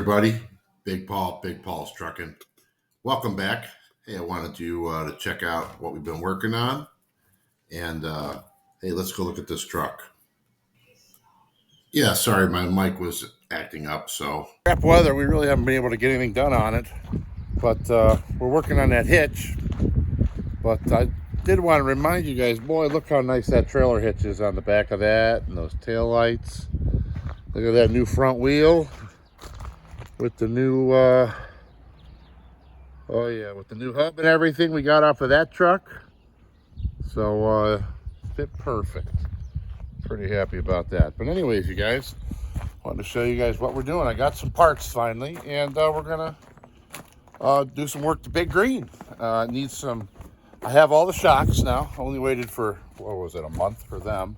everybody, Big Paul's Trucking. Welcome back. Hey, I wanted you to check out what we've been working on. And hey, let's go look at this truck. Yeah, sorry, my mic was acting up. So crap weather, we really haven't been able to get anything done on it. But we're working on that hitch. But I did want to remind you guys, boy, look how nice that trailer hitch is on the back of that, and those tail lights. Look at that new front wheel with the new with the new hub and everything we got off of that truck. So fit perfect. Pretty happy about that. But anyways, you guys, wanted to show you guys what we're doing. I got some parts finally, and we're gonna do some work to Big Green. Need some. I have all the shocks now. Only waited for, what was it, a month for them,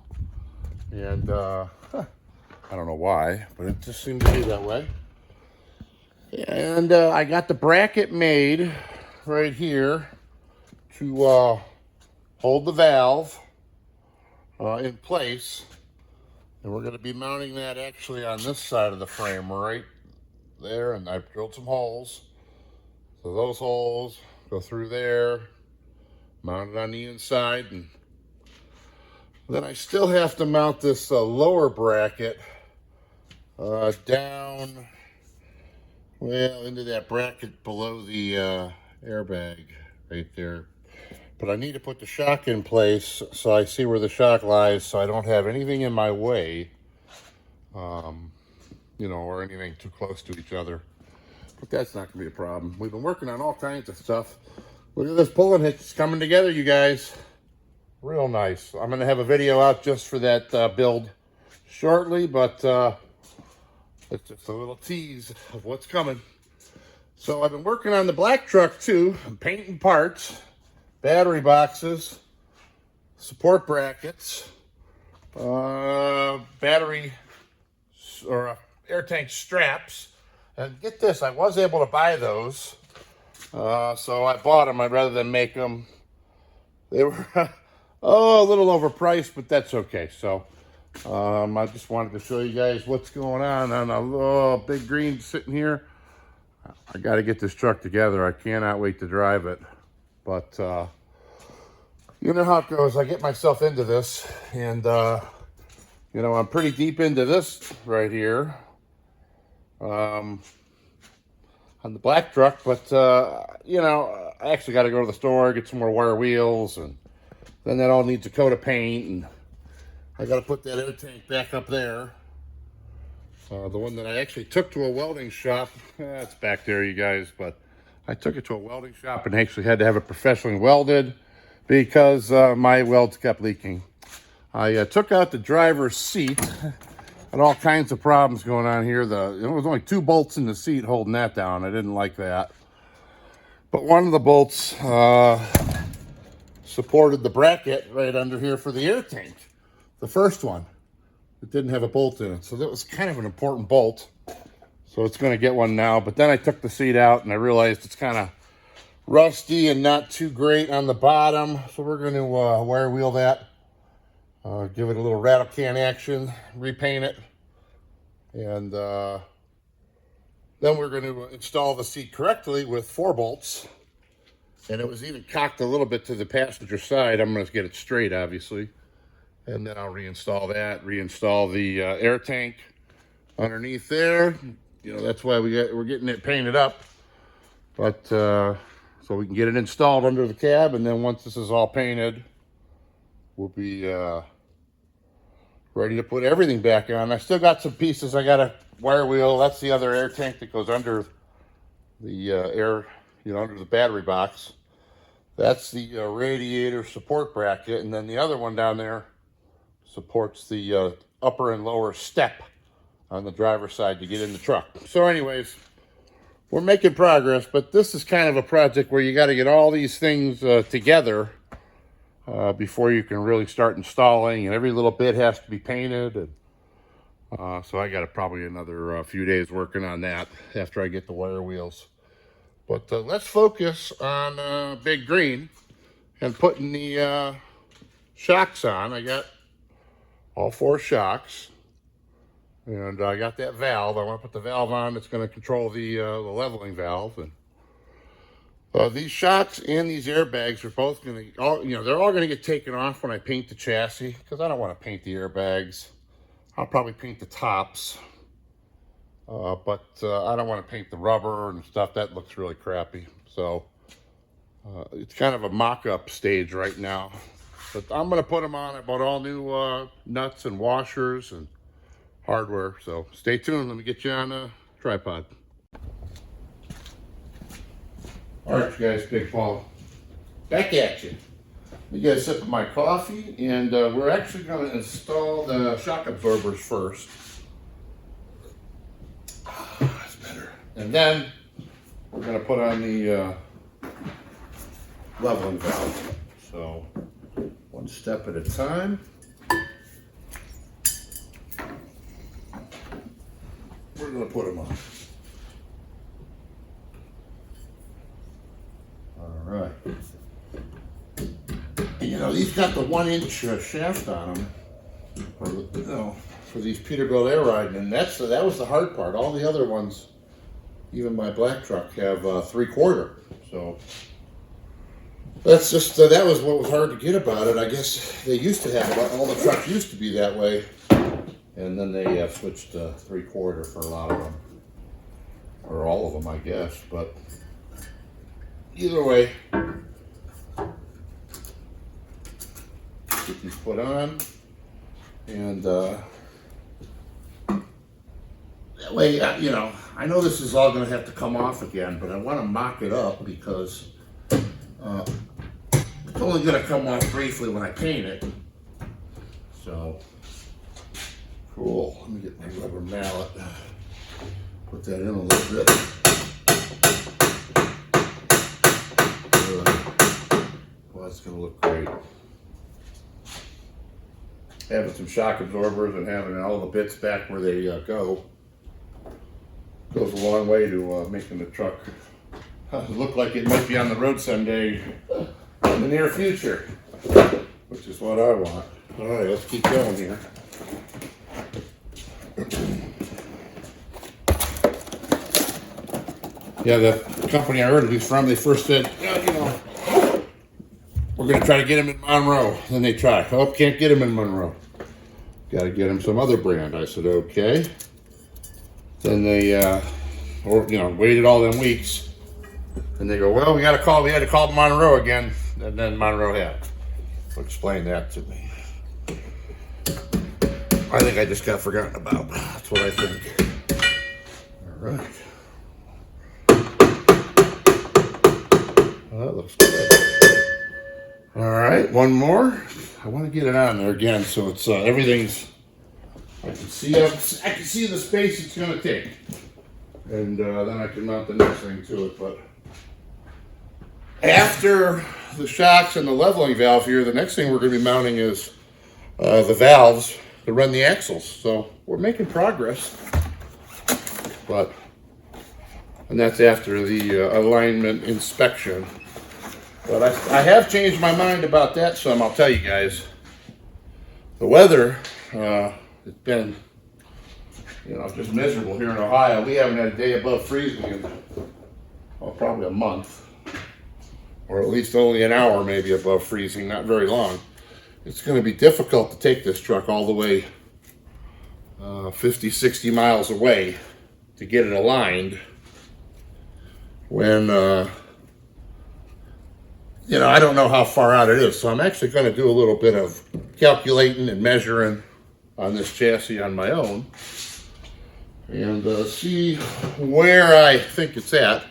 and I don't know why, but it just seemed to be that way. And I got the bracket made right here to hold the valve in place. And we're going to be mounting that actually on this side of the frame right there. And I've drilled some holes. So those holes go through there, mount it on the inside. And then I still have to mount this lower bracket down, well, into that bracket below the airbag right there. But I need to put the shock in place so I see where the shock lies, so I don't have anything in my way, or anything too close to each other. But that's not going to be a problem. We've been working on all kinds of stuff. Look at this pulling hitch. It's coming together, you guys. Real nice. I'm going to have a video out just for that build shortly, but it's just a little tease of what's coming. So I've been working on the black truck too. I'm painting parts, battery boxes, support brackets, battery or air tank straps. And get this, I was able to buy those. So I bought them rather than make them. They were a little overpriced, but that's okay. So I just wanted to show you guys what's going on a Big Green sitting here. I got to get this truck together. I cannot wait to drive it. But you know how it goes. I get myself into this, and I'm pretty deep into this right here on the black truck. But I actually got to go to the store, get some more wire wheels, and then that all needs a coat of paint, and I got to put that air tank back up there. The one that I actually took to a welding shop, it's back there, you guys, but I took it to a welding shop and actually had to have it professionally welded because my welds kept leaking. I took out the driver's seat. Had all kinds of problems going on here. There was only 2 bolts in the seat holding that down. I didn't like that. But one of the bolts supported the bracket right under here for the air tank. The first one, it didn't have a bolt in it. So that was kind of an important bolt. So it's going to get one now. But then I took the seat out and I realized it's kind of rusty and not too great on the bottom. So we're going to wire wheel that, give it a little rattle can action, repaint it. And then we're going to install the seat correctly with 4 bolts. And it was even cocked a little bit to the passenger side. I'm going to get it straight, obviously. And then I'll reinstall that, reinstall the air tank underneath there. That's why we're getting it painted up. But so we can get it installed under the cab. And then once this is all painted, we'll be ready to put everything back on. I still got some pieces I got to wire wheel. That's the other air tank that goes under the under the battery box. That's the radiator support bracket. And then the other one down there supports the upper and lower step on the driver's side to get in the truck. So anyways, we're making progress, but this is kind of a project where you got to get all these things together before you can really start installing, and every little bit has to be painted. And so I got probably another few days working on that after I get the wire wheels. But let's focus on Big Green and putting the shocks on. I got all 4 shocks. And I got that valve. I want to put the valve on that's going to control the leveling valve. And these shocks and these airbags are both going to, they're all going to get taken off when I paint the chassis, because I don't want to paint the airbags. I'll probably paint the tops, but I don't want to paint the rubber and stuff. That looks really crappy. So it's kind of a mock-up stage right now. But I'm going to put them on. I bought all new nuts and washers and hardware. So stay tuned. Let me get you on a tripod. All right, you guys, Big Paul, back at you. You get a sip of my coffee, and we're actually going to install the shock absorbers first. That's better. And then we're going to put on the leveling valve. So one step at a time. We're going to put them on. All right. And, these got the 1-inch shaft on them, for these Peterbilt air riding, and that was the hard part. All the other ones, even my black truck, have 3/4. So that's just that was what was hard to get about it. I guess they used to have all the trucks used to be that way, and then they switched to 3/4 for a lot of them, or all of them, I guess. But either way, get these put on, and that way, I know this is all going to have to come off again, but I want to mock it up because it's only going to come off briefly when I paint it. So, cool. Let me get my rubber mallet, put that in a little bit. Well, that's going to look great. Having some shock absorbers and having all the bits back where they go goes a long way to making the truck look like it might be on the road someday in the near future, which is what I want. All right, let's keep going here. Yeah, the company I ordered these from, they first said, we're going to try to get them in Monroe. Then they try. Oh, can't get them in Monroe. Got to get them some other brand. I said, okay. Then they, waited all them weeks. And they go, well, we had to call Monroe again. And then Monroe had. So explain that to me. I think I just got forgotten about. That's what I think. All right. Well, that looks good. All right, one more. I want to get it on there again, so it's everything's. I can see the space it's going to take, and then I can mount the next thing to it. But after the shocks and the leveling valve here, the next thing we're going to be mounting is the valves to run the axles. So we're making progress, and that's after the alignment inspection. But I have changed my mind about that some. I'll tell you guys. The weather, it's been, just miserable here in Ohio. We haven't had a day above freezing in, probably a month. Or at least only an hour maybe above freezing, not very long. It's going to be difficult to take this truck all the way 50, 60 miles away to get it aligned when... I don't know how far out it is, so I'm actually going to do a little bit of calculating and measuring on this chassis on my own and see where I think it's at.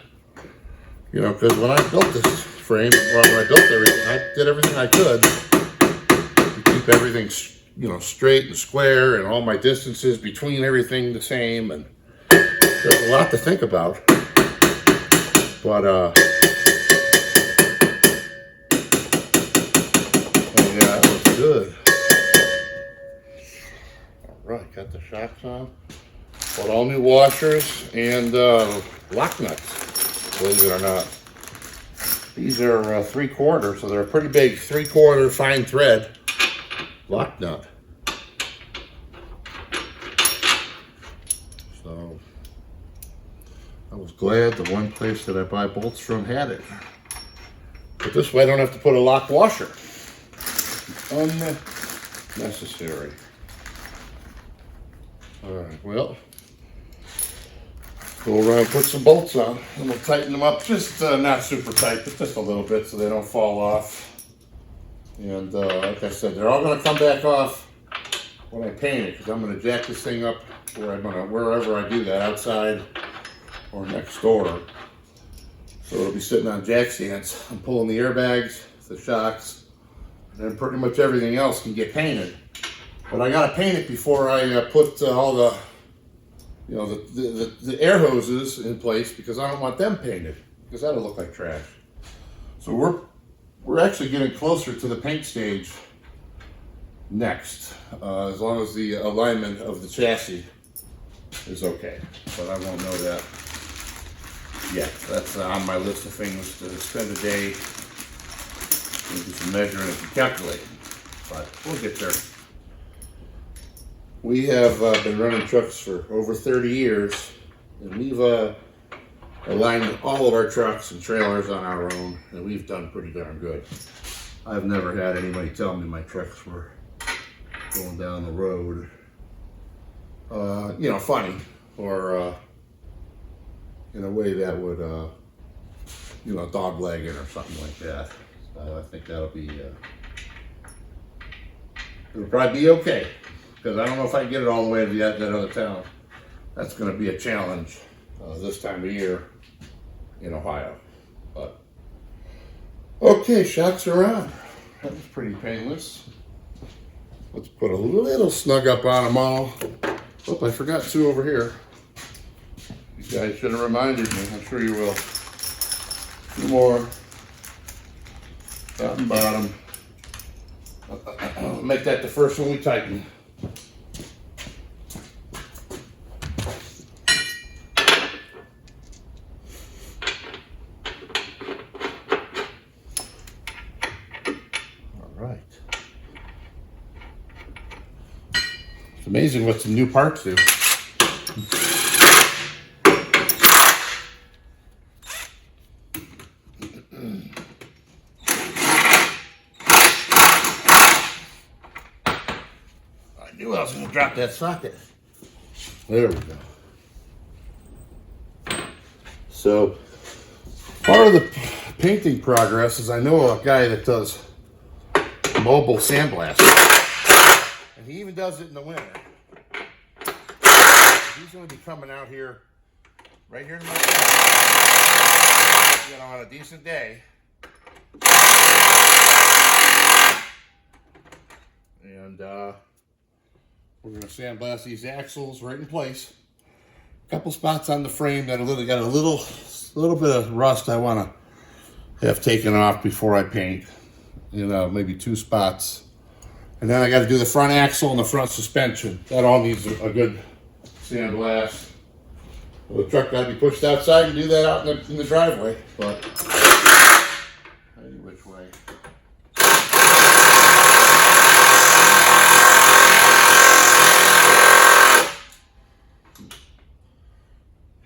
Because when I built this frame, when I built everything, I did everything I could to keep everything, straight and square and all my distances between everything the same. And there's a lot to think about. But, good. All right, got the shocks on. Bought all new washers and lock nuts, believe it or not. These are 3/4, so they're a pretty big 3/4 fine thread lock nut. glad the one place that I buy bolts from had it. But this way I don't have to put a lock washer. Unnecessary. Alright, well, go around and put some bolts on and we'll tighten them up, just not super tight, but just a little bit so they don't fall off. And like I said, they're all going to come back off when I paint it, because I'm going to jack this thing up wherever I do that, outside or next door. So it'll be sitting on jack stands. I'm pulling the airbags, the shocks, and then pretty much everything else can get painted. But I got to paint it before I put all the, you know, the air hoses in place, because I don't want them painted, because that'll look like trash. So we're actually getting closer to the paint stage next, as long as the alignment of the chassis is okay. But I won't know that yet. That's on my list of things to spend a day and do some measuring and calculating. But we'll get there. We have been running trucks for over 30 years, and we've aligned all of our trucks and trailers on our own, and we've done pretty darn good. I've never had anybody tell me my trucks were going down the road, you know, funny, or in a way that would, you know, dog leg it or something like that. So I think that'll be, it'll probably be okay, because I don't know if I can get it all the way to that other town. That's going to be a challenge this time of year in Ohio. But okay, shocks are on. That was pretty painless. Let's put a little snug up on them all. Oh, I forgot two over here. You guys should have reminded me. I'm sure you will. Two more. Top and bottom. I'll make that the first one we tighten. It's amazing what some new parts do. I knew I was going to drop that socket. There we go. So, part of the painting progress is I know a guy that does mobile sandblasting. And he even does it in the winter. He's going to be coming out here, right here in my car, you know, on a decent day. And we're going to sandblast these axles right in place. A couple spots on the frame that got a little bit of rust I want to have taken off before I paint. You know, maybe two spots. And then I got to do the front axle and the front suspension. That all needs a good sandblast. Well, the truck got to be pushed outside and do that out in the driveway. But any which way.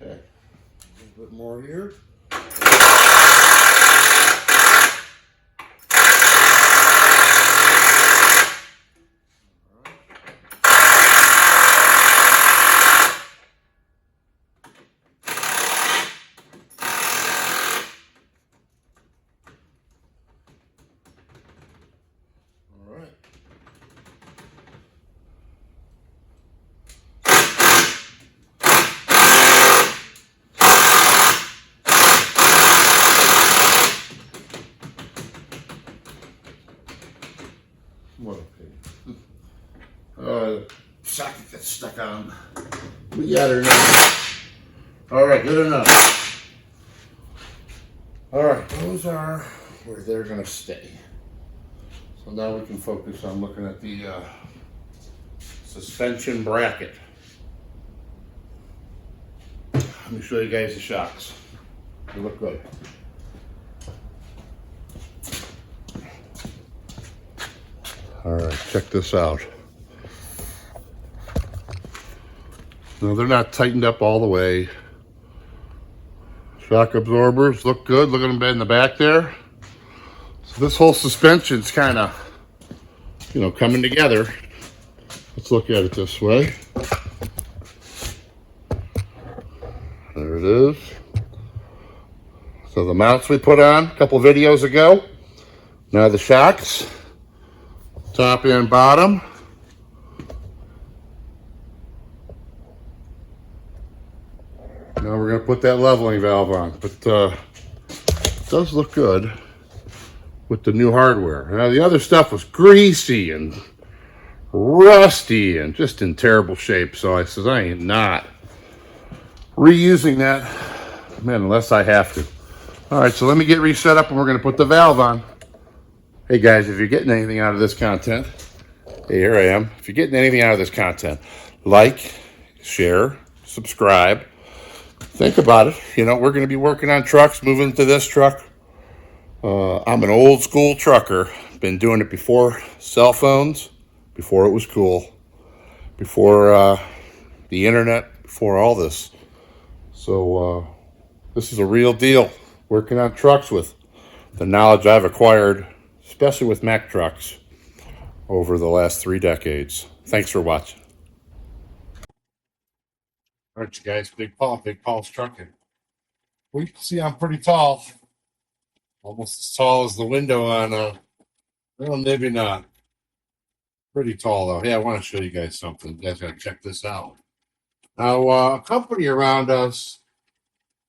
Okay, a little bit more here. What a pig. Socket gets stuck on. We got her now. Alright, good enough. Alright, those are where they're going to stay. So now we can focus on looking at the suspension bracket. Let me show you guys the shocks. They look good. All right, check this out. No, they're not tightened up all the way. Shock absorbers look good. Look at them in the back there. So this whole suspension's kind of, coming together. Let's look at it this way. There it is. So the mounts we put on a couple videos ago. Now the shocks, top and bottom. Now we're going to put that leveling valve on. But it does look good with the new hardware. Now the other stuff was greasy and rusty and just in terrible shape. So I said, I ain't not reusing that, man, unless I have to. All right, so let me get reset up and we're going to put the valve on. Hey guys, if you're getting anything out of this content, hey, here I am. If you're getting anything out of this content, like, share, subscribe. Think about it. We're going to be working on trucks, moving to this truck. I'm an old school trucker. Been doing it before cell phones, before it was cool, before the internet, before all this. So this is a real deal. Working on trucks with the knowledge I've acquired, especially with Mack trucks, over the last 3 decades. Thanks for watching. All right, you guys, Big Paul's trucking. Well, you can see I'm pretty tall. Almost as tall as the window on, well, maybe not. Pretty tall, though. Yeah, I want to show you guys something. You guys got to check this out. Now, a company around us,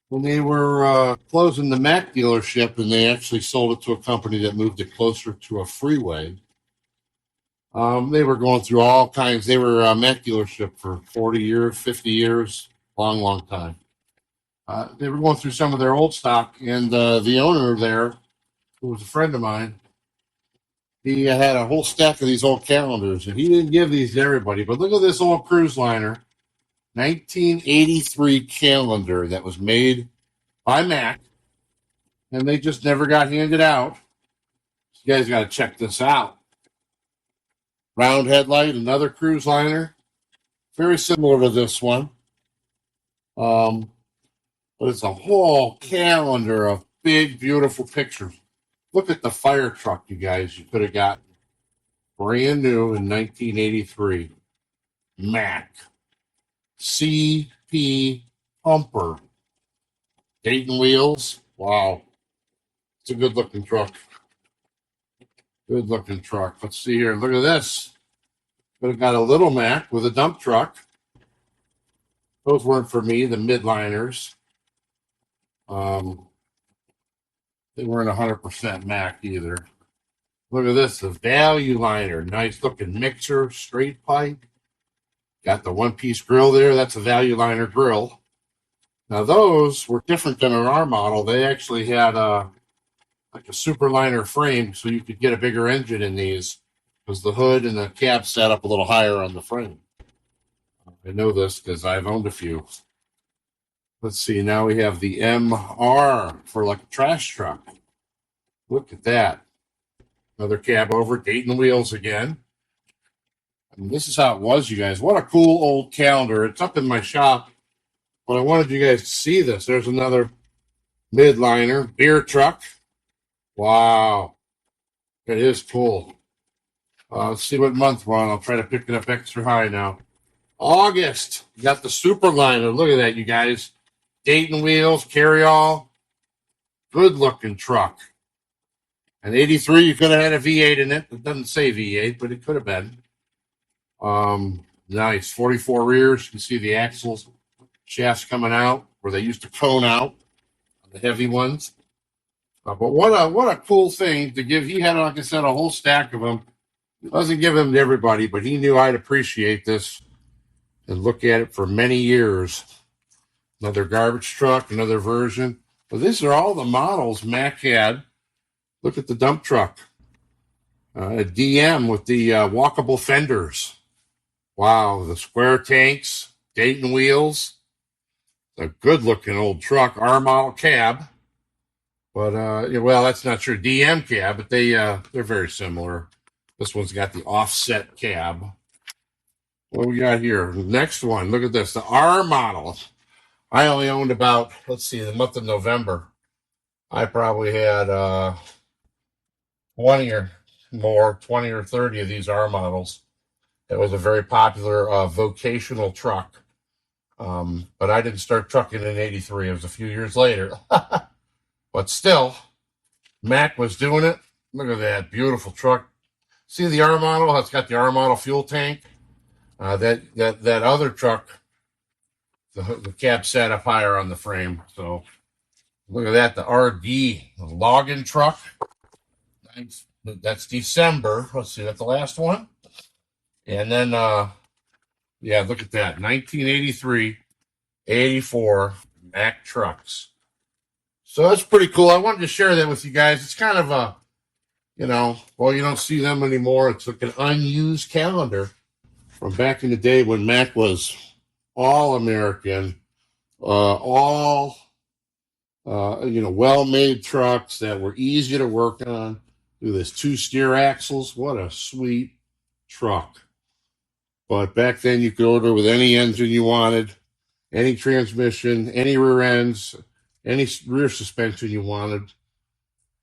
when they were closing the Mack dealership and they actually sold it to a company that moved it closer to a freeway, they were going through all kinds. They were a Mack dealership for 40 years, 50 years, long time. They were going through some of their old stock, and the owner there, who was a friend of mine, he had a whole stack of these old calendars, and he didn't give these to everybody. But look at this old cruise liner, 1983 calendar that was made by Mack, and they just never got handed out. You guys got to check this out. Round headlight, another cruise liner, very similar to this one. But it's a whole calendar of big, beautiful pictures. Look at the fire truck, you guys. You could have got brand new in 1983. Mack. CP Pumper. Dayton wheels. Wow. It's a good looking truck. Good looking truck. Let's see here. Look at this. Could have got a little Mack with a dump truck. Those weren't for me, the midliners. They weren't 100% Mack either. Look at this, the value liner. Nice looking mixer, straight pipe. Got the one-piece grill there. That's a value liner grill. Now those were different than in our model. They actually had like a super liner frame, so you could get a bigger engine in these, because the hood and the cab sat up a little higher on the frame. I know this because I've owned a few. Let's see, now we have the MR for like a trash truck. Look at that. Another cab over, Dayton wheels again. And this is how it was, you guys. What a cool old calendar. It's up in my shop, but I wanted you guys to see this. There's another midliner, beer truck. Wow. It is cool. Let's see what month we're on. I'll try to pick it up extra high now. August. You got the super liner. Look at that, you guys. Dayton wheels, carry-all. Good looking truck. And 83, you could have had a V8 in it. It doesn't say V8, but it could have been. Nice. 44 rears. You can see the axles, shafts coming out where they used to cone out, the heavy ones. But what a cool thing to give. He had, like I said, a whole stack of them. He doesn't give them to everybody, but he knew I'd appreciate this and look at it for many years. Another garbage truck, another version. Well, these are all the models Mack had. Look at the dump truck. A DM with the walkable fenders. Wow, the square tanks, Dayton wheels. A good-looking old truck, our model cab. But, well, that's not true. DM cab, but they're very similar. This one's got the offset cab. What we got here? Next one. Look at this. The R model. I only owned about, let's see, the month of November, I probably had 20 or more, 20 or 30 of these R models. It was a very popular vocational truck. But I didn't start trucking in '83. It was a few years later. But still, Mack was doing it. Look at that beautiful truck. See the R model? It's got the R model fuel tank. That other truck, the cab sat up higher on the frame. So look at that, the RD, the login truck. That's December. Let's see, that's the last one. And then, yeah, look at that, 1983, 84 Mack trucks. So that's pretty cool. I wanted to share that with you guys. It's kind of a, well, you don't see them anymore. It's like an unused calendar from back in the day when Mack was all American, all well-made trucks that were easy to work on. Look at this, 2 steer axles. What a sweet truck. But back then you could order with any engine you wanted, any transmission, any rear ends, any rear suspension you wanted.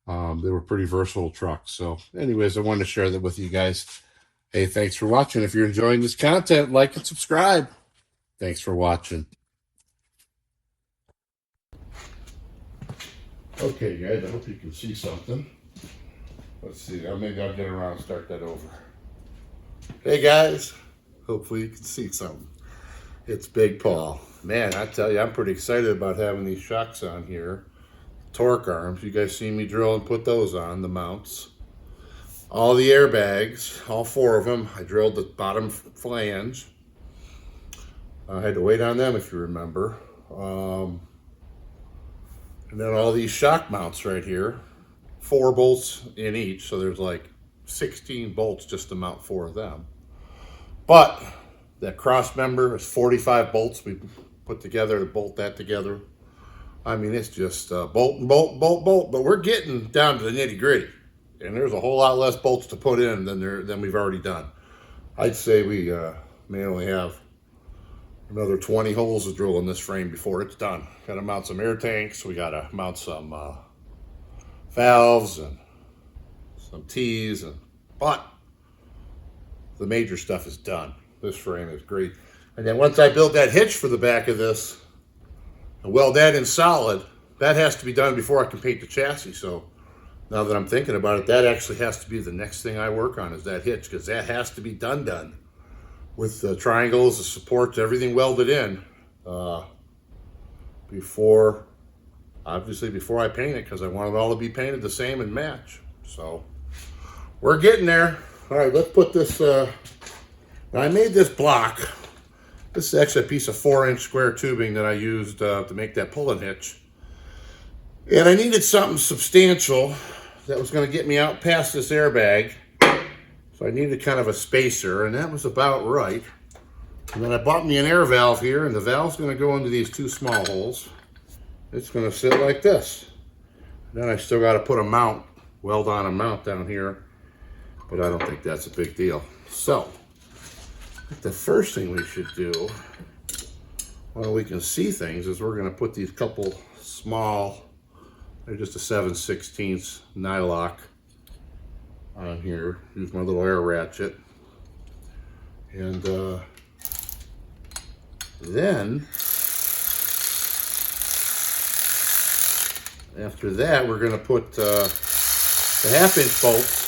They were pretty versatile trucks. So anyways, I wanted to share that with you guys. Hey, thanks for watching. If you're enjoying this content, like and subscribe. Thanks for watching. Okay, guys, I hope you can see something. Let's see. Maybe I'll get around and start that over. Hey, guys. Hopefully you can see something. It's Big Paul. Man, I tell you, I'm pretty excited about having these shocks on here. Torque arms. You guys see me drill and put those on, the mounts. All the airbags, all 4 of them. I drilled the bottom flange. I had to wait on them, if you remember. And then all these shock mounts right here. 4 bolts in each, so there's like 16 bolts just to mount 4 of them. But that cross member is 45 bolts we put together to bolt that together. I mean, it's just bolt and bolt, bolt, bolt. But we're getting down to the nitty gritty. And there's a whole lot less bolts to put in than we've already done. I'd say we may only have another 20 holes to drill in this frame before it's done. Got to mount some air tanks. We got to mount some valves and some T's. But the major stuff is done. This frame is great. And then once I build that hitch for the back of this and weld that in solid, that has to be done before I can paint the chassis. So now that I'm thinking about it, that actually has to be the next thing I work on, is that hitch, because that has to be done with the triangles, the supports, everything welded in before I paint it, because I want it all to be painted the same and match. So we're getting there. All right, let's put this. Now I made this block. This is actually a piece of 4-inch square tubing that I used to make that pulling hitch. And I needed something substantial that was going to get me out past this airbag. So I needed kind of a spacer, and that was about right. And then I bought me an air valve here, and the valve's going to go into these 2 small holes. It's going to sit like this. And then I still got to put a mount, weld on a mount down here, but I don't think that's a big deal. So the first thing we should do, while we can see things, is we're going to put these couple small, they're just a 7/16 nylock on here. Use my little air ratchet. And then after that, we're going to put the 1/2-inch bolts.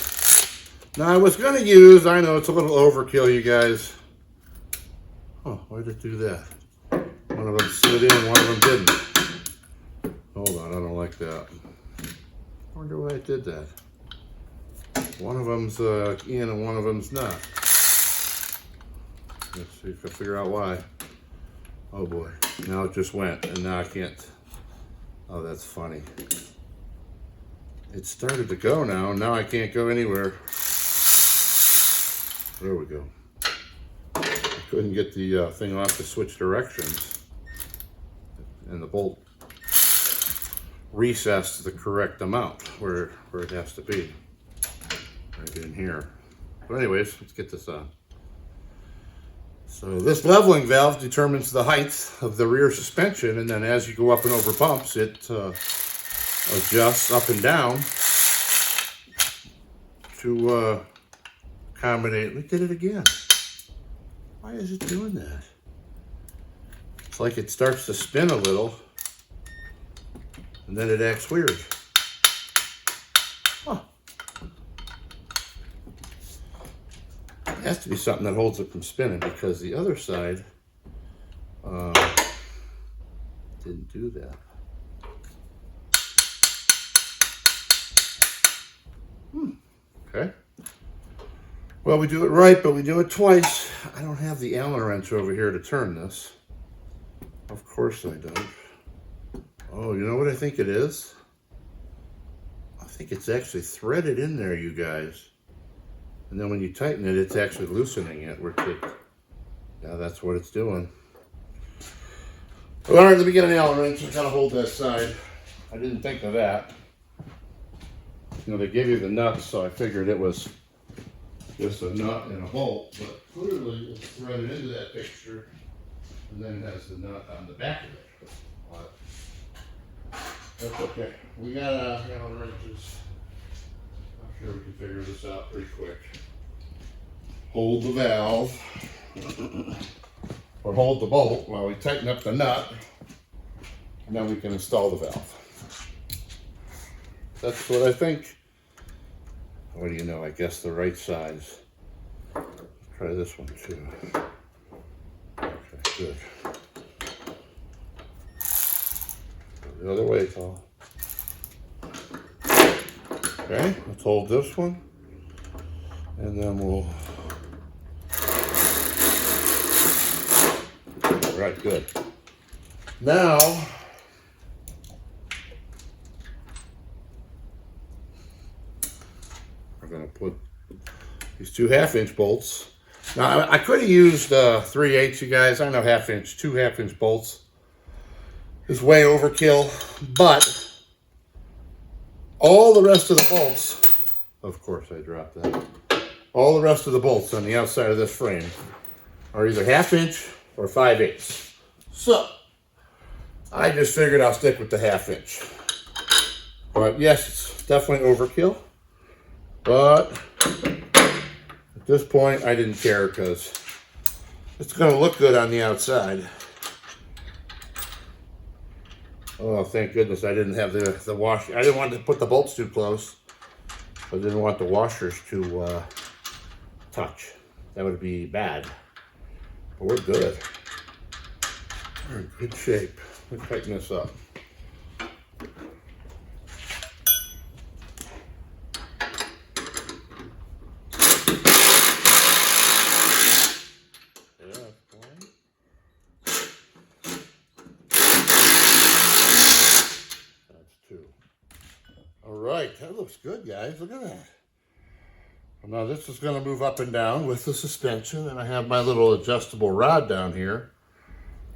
Now I was going to use, I know it's a little overkill, you guys. Oh, why did it do that? One of them slid in, one of them didn't. Hold on, I don't like that. I wonder why it did that. One of them's in and one of them's not. Let's see if I figure out why. Oh boy, now it just went, and now I can't. Oh, that's funny. It started to go now, and now I can't go anywhere. There we go. I couldn't get the thing off to switch directions. And the bolt recessed to the correct amount where it has to be. Right in here. But anyways, let's get this on. So this leveling valve determines the height of the rear suspension, and then as you go up and over bumps, it adjusts up and down to accommodate. We did it again. Why is it doing that? It's like it starts to spin a little, and then it acts weird. Huh. It has to be something that holds it from spinning, because the other side didn't do that. Okay. Well, we do it right, but we do it twice. I don't have the Allen wrench over here to turn this. Of course I don't. Oh, you know what I think it is? I think it's actually threaded in there, you guys. And then when you tighten it, it's actually loosening it. Yeah, that's what it's doing. Well, all right, let me get an Allen wrench and kind of hold that side. I didn't think of that. You know, they give you the nuts, so I figured it was just a nut and a bolt, but clearly it's threaded into that fixture, and then it has the nut on the back of it. But that's okay. We got Allen wrenches. I'm sure we can figure this out pretty quick. Hold the valve, or hold the bolt while we tighten up the nut, and then we can install the valve. That's what I think. What do you know? I guess the right size. Let's try this one too. Okay, good. Go the other way, Paul. Okay, let's hold this one, and then we'll. All right, good. Now. Going to put these 2 1/2-inch bolts. Now I could have used 3/8, you guys. I know 1/2-inch, 2 1/2-inch bolts is way overkill, but all the rest of the bolts, of course I dropped that, all the rest of the bolts on the outside of this frame are either 1/2-inch or 5/8. So I just figured I'll stick with the 1/2-inch. But yes, it's definitely overkill. But at this point, I didn't care because it's going to look good on the outside. Oh, thank goodness I didn't have the washer. I didn't want to put the bolts too close. I didn't want the washers to touch. That would be bad. But we're good. We're in good shape. Let's tighten this up. Alright, that looks good, guys. Look at that. Now this is going to move up and down with the suspension, and I have my little adjustable rod down here.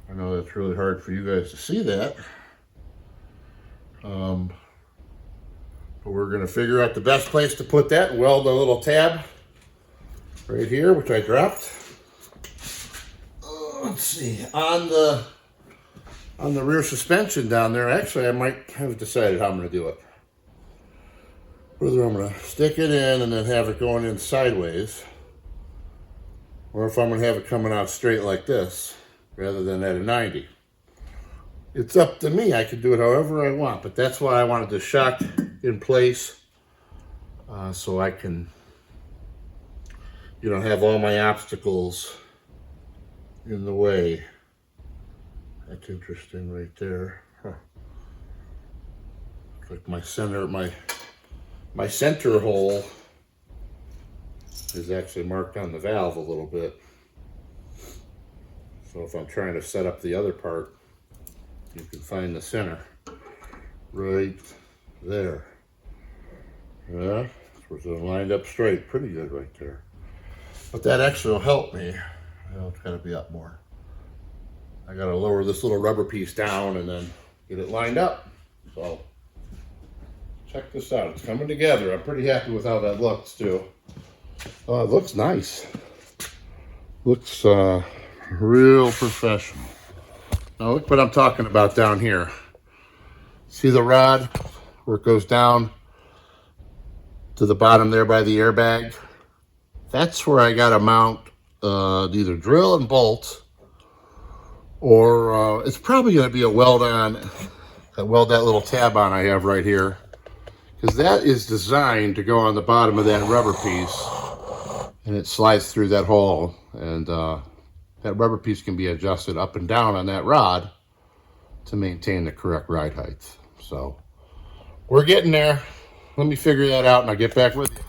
I know that's really hard for you guys to see that. But we're going to figure out the best place to put that and weld a little tab right here, which I dropped. Let's see, on the rear suspension down there, actually I might have decided how I'm going to do it. Whether I'm going to stick it in and then have it going in sideways, or if I'm going to have it coming out straight like this, rather than at a 90. It's up to me. I can do it however I want, but that's why I wanted the shock in place, so I can, have all my obstacles in the way. That's interesting right there. Huh. Like my center hole is actually marked on the valve a little bit. So if I'm trying to set up the other part, you can find the center right there. Yeah, it's lined up straight. Pretty good right there. But that actually will help me. It's got to be up more. I got to lower this little rubber piece down and then get it lined up. So check this out. It's coming together. I'm pretty happy with how that looks too. Oh, it looks nice. Looks Real professional. Now look what I'm talking about down here. See the rod where it goes down to the bottom there by the airbag? That's where I got to mount either drill and bolt, or it's probably going to be a weld on. I weld that little tab on I have right here, because that is designed to go on the bottom of that rubber piece, and it slides through that hole, and that rubber piece can be adjusted up and down on that rod to maintain the correct ride height. So we're getting there. Let me figure that out and I'll get back with you.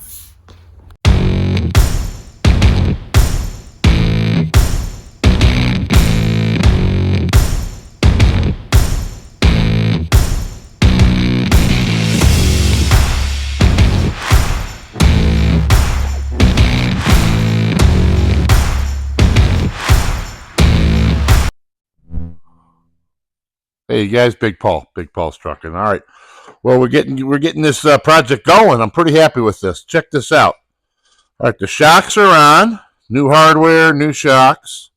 Hey you guys, Big Paul's trucking. All right. Well, we're getting this project going. I'm pretty happy with this. Check this out. All right, the shocks are on. New hardware, new shocks.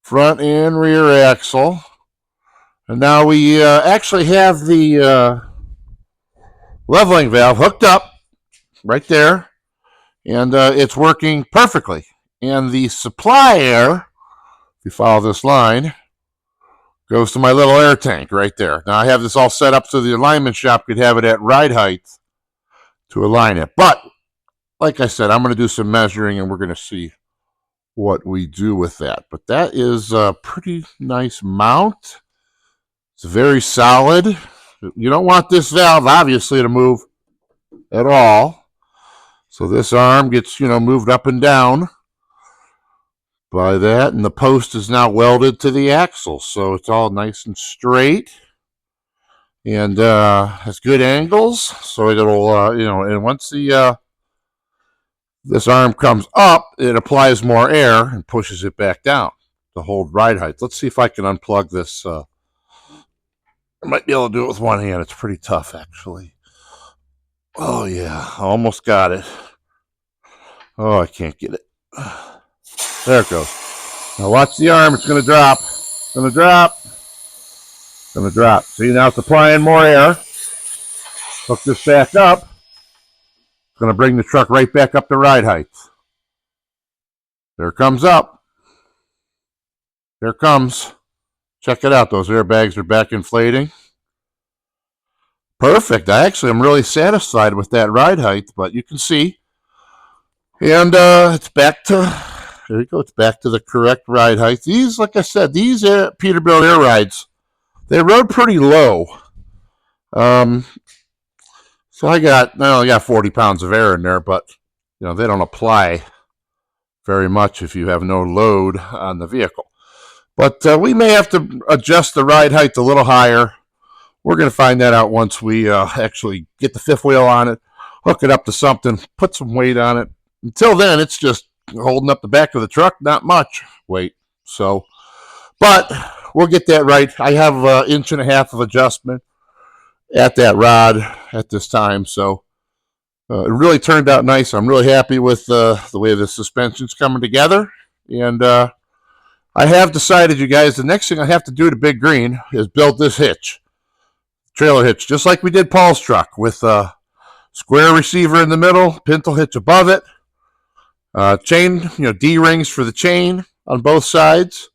Front and rear axle. And now we actually have the leveling valve hooked up right there. And it's working perfectly. And the supply air, if you follow this line, goes to my little air tank right there. Now I have this all set up so the alignment shop could have it at ride height to align it. But like I said, I'm going to do some measuring and we're going to see what we do with that. But that is a pretty nice mount. It's very solid. You don't want this valve obviously to move at all. So this arm gets, moved up and down by that, and the post is now welded to the axle, so it's all nice and straight and has good angles, so it'll and once the this arm comes up, it applies more air and pushes it back down to hold ride height. Let's see if I can unplug this. I might be able to do it with one hand. It's pretty tough actually. Oh yeah, I almost got it. Oh, I can't get it. There it goes. Now watch the arm. It's going to drop. It's going to drop. It's going to drop. See, now it's applying more air. Hook this back up. It's going to bring the truck right back up to ride height. There it comes up. There it comes. Check it out. Those airbags are back inflating. Perfect. I'm really satisfied with that ride height, but you can see. And it's back to... There you go. It's back to the correct ride height. These, like I said, these Peterbilt air rides, they rode pretty low. So I only got 40 pounds of air in there, but they don't apply very much if you have no load on the vehicle. But we may have to adjust the ride height a little higher. We're going to find that out once we actually get the fifth wheel on it, hook it up to something, put some weight on it. Until then, it's just holding up the back of the truck, not much weight. So, but we'll get that right. I have an inch and a half of adjustment at that rod at this time. So it really turned out nice. I'm really happy with the way the suspension's coming together. And I have decided, you guys, the next thing I have to do to Big Green is build this hitch, trailer hitch, just like we did Paul's truck, with a square receiver in the middle, pintle hitch above it. Chain, D-rings for the chain on both sides.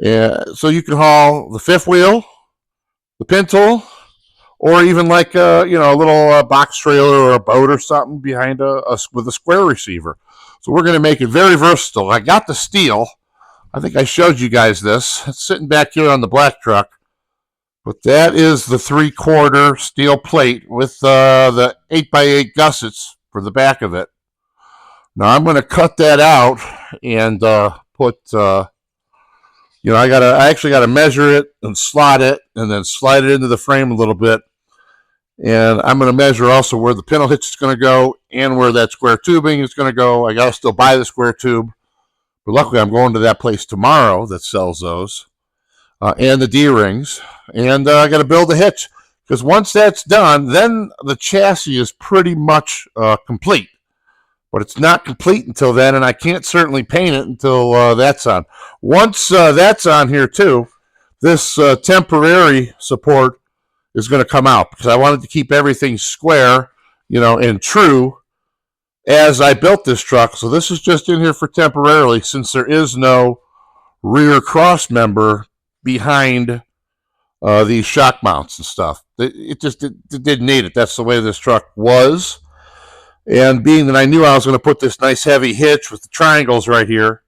So you can haul the fifth wheel, the pintle, or even like a little box trailer or a boat or something behind with a square receiver. So we're going to make it very versatile. I got the steel. I think I showed you guys this. It's sitting back here on the black truck. But that is the 3/4 steel plate with the 8x8 gussets for the back of it. Now I'm going to cut that out and put, I actually got to measure it and slot it and then slide it into the frame a little bit. And I'm going to measure also where the pintle hitch is going to go and where that square tubing is going to go. I got to still buy the square tube, but luckily I'm going to that place tomorrow that sells those and the D-rings. And I got to build the hitch, because once that's done, then the chassis is pretty much complete. but it's not complete until then, and I can't certainly paint it until that's on. Once that's on here too, this temporary support is going to come out because I wanted to keep everything square, and true as I built this truck. So this is just in here for temporarily since there is no rear cross member behind these shock mounts and stuff. It didn't need it. That's the way this truck was. And being that I knew I was going to put this nice heavy hitch with the triangles right here,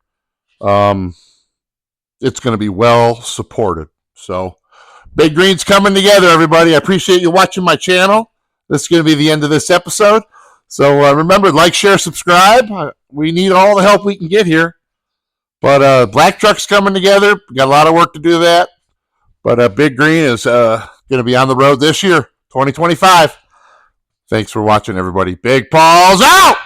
it's going to be well supported. So Big Green's coming together, everybody. I appreciate you watching my channel. This is going to be the end of this episode. So remember, like, share, subscribe. We need all the help we can get here. But Black Truck's coming together. We got a lot of work to do that. But Big Green is going to be on the road this year, 2025. Thanks for watching, everybody. Big Paul's out!